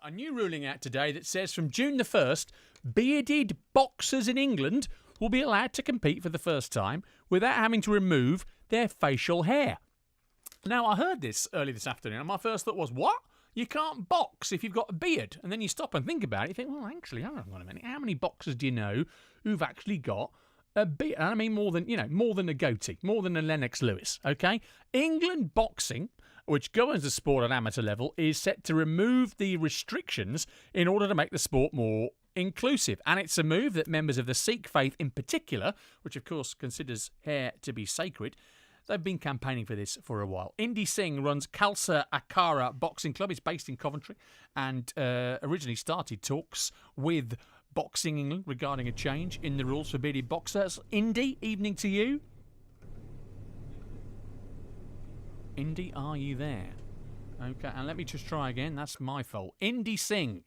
A new ruling out today that says from June the 1st, bearded boxers in England will be allowed to compete for the first time without having to remove their facial hair. Now, I heard this early this afternoon, and my first thought was, what? You can't box if you've got a beard. And then you stop and think about it. You think, well, actually, hang on a minute. How many boxers do you know who've actually got a beard? And I mean more than a goatee, more than a Lennox Lewis, okay? England boxing, which governs the sport at amateur level, is set to remove the restrictions in order to make the sport more inclusive. And it's a move that members of the Sikh faith in particular, which of course considers hair to be sacred, they've been campaigning for this for a while. Indi Singh runs Khalsa Akara Boxing Club. It's based in Coventry and originally started talks with Boxing England regarding a change in the rules for bearded boxers. Indi, evening to you. Indi, are you there? Okay, and let me just try again. That's my fault. Indi Singh.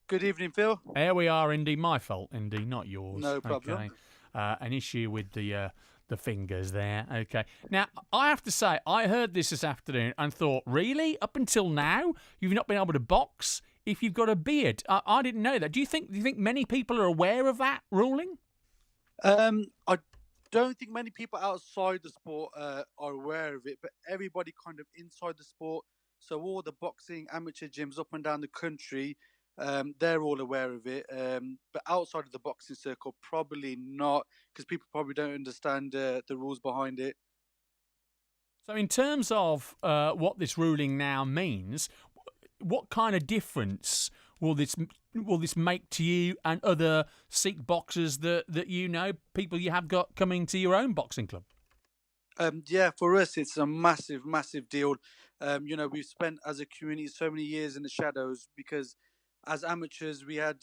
Good evening, Phil. Here we are, Indi. My fault, Indi, not yours. No problem. Okay. An issue with the fingers there. Okay. Now, I have to say, I heard this afternoon and thought, really? Up until now, you've not been able to box if you've got a beard? I didn't know that. Do you think many people are aware of that ruling? I don't think many people outside the sport are aware of it, but everybody kind of inside the sport, so all the boxing amateur gyms up and down the country, they're all aware of it. But outside of the boxing circle, probably not, because people probably don't understand the rules behind it. So in terms of what this ruling now means, what kind of difference will this make to you and other Sikh boxers that you know, people you have got coming to your own boxing club? Yeah, for us, it's a massive, massive deal. We've spent as a community so many years in the shadows because as amateurs, we had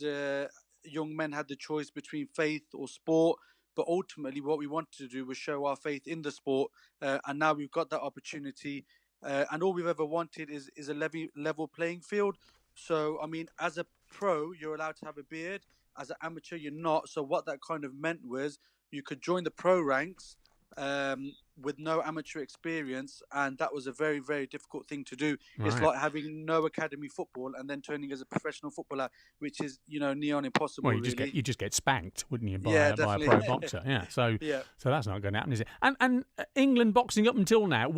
young men had the choice between faith or sport. But ultimately, what we wanted to do was show our faith in the sport. And now we've got that opportunity. And all we've ever wanted is a level playing field. So, I mean, as a pro, you're allowed to have a beard. As an amateur, you're not. So what that kind of meant was you could join the pro ranks with no amateur experience. And that was a very, very difficult thing to do. Right. It's like having no academy football and then turning as a professional footballer, which is, near on impossible. Well, you just get spanked, wouldn't you, by a pro boxer? Yeah. So that's not going to happen, is it? And England boxing up until now,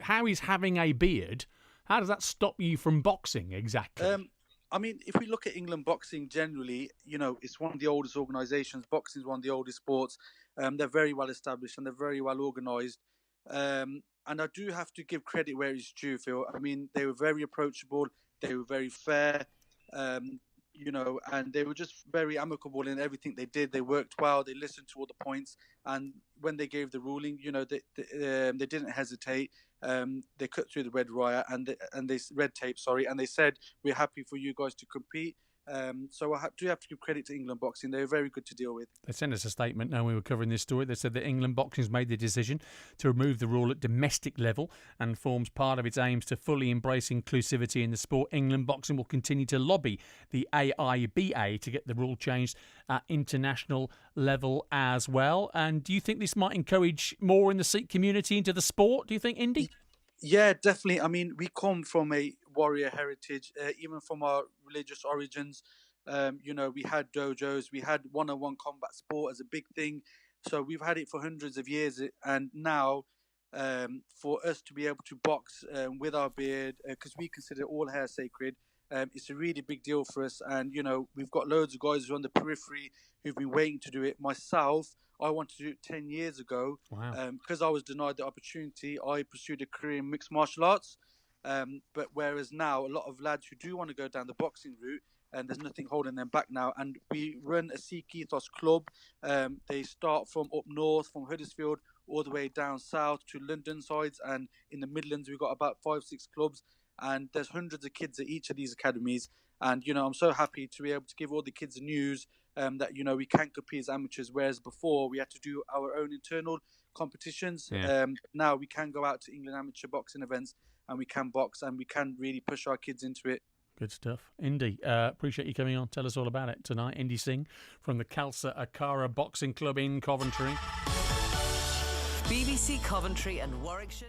how is having a beard? How does that stop you from boxing exactly? I mean, if we look at England boxing generally, it's one of the oldest organisations. Boxing is one of the oldest sports. They're very well established and they're very well organised. And I do have to give credit where it's due, Phil. I mean, they were very approachable. They were very fair, and they were just very amicable in everything they did. They worked well. They listened to all the points. And when they gave the ruling, they didn't hesitate. They cut through the red tape, and they said, we're happy for you guys to compete. So I do have to give credit to England boxing. They were very good to deal with. They sent us a statement when we were covering this story. They said that England boxing's made the decision to remove the rule at domestic level and forms part of its aims to fully embrace inclusivity in the sport. England boxing will continue to lobby the AIBA to get the rule changed at international level as well. And do you think this might encourage more in the Sikh community into the sport? Do you think, Indi? Yeah, definitely. I mean, we come from a warrior heritage, even from our religious origins. We had dojos, we had one-on-one combat sport as a big thing. So we've had it for hundreds of years. And now for us to be able to box with our beard, because we consider all hair sacred, it's a really big deal for us. And, we've got loads of guys who are on the periphery who've been waiting to do it. Myself, I wanted to do it 10 years ago. Wow. Because I was denied the opportunity. I pursued a career in mixed martial arts. But whereas now, a lot of lads who do want to go down the boxing route, and there's nothing holding them back now. And we run a Sikh Ethos club. They start from up north, from Huddersfield, all the way down south to London sides. And in the Midlands, we've got about 5-6 clubs. And there's hundreds of kids at each of these academies. And, I'm so happy to be able to give all the kids the news that, we can compete as amateurs, whereas before we had to do our own internal competitions. Yeah. Now we can go out to England amateur boxing events and we can box and we can really push our kids into it. Good stuff. Indi, appreciate you coming on. Tell us all about it tonight. Indi Singh from the Khalsa Akara Boxing Club in Coventry. BBC Coventry and Warwickshire.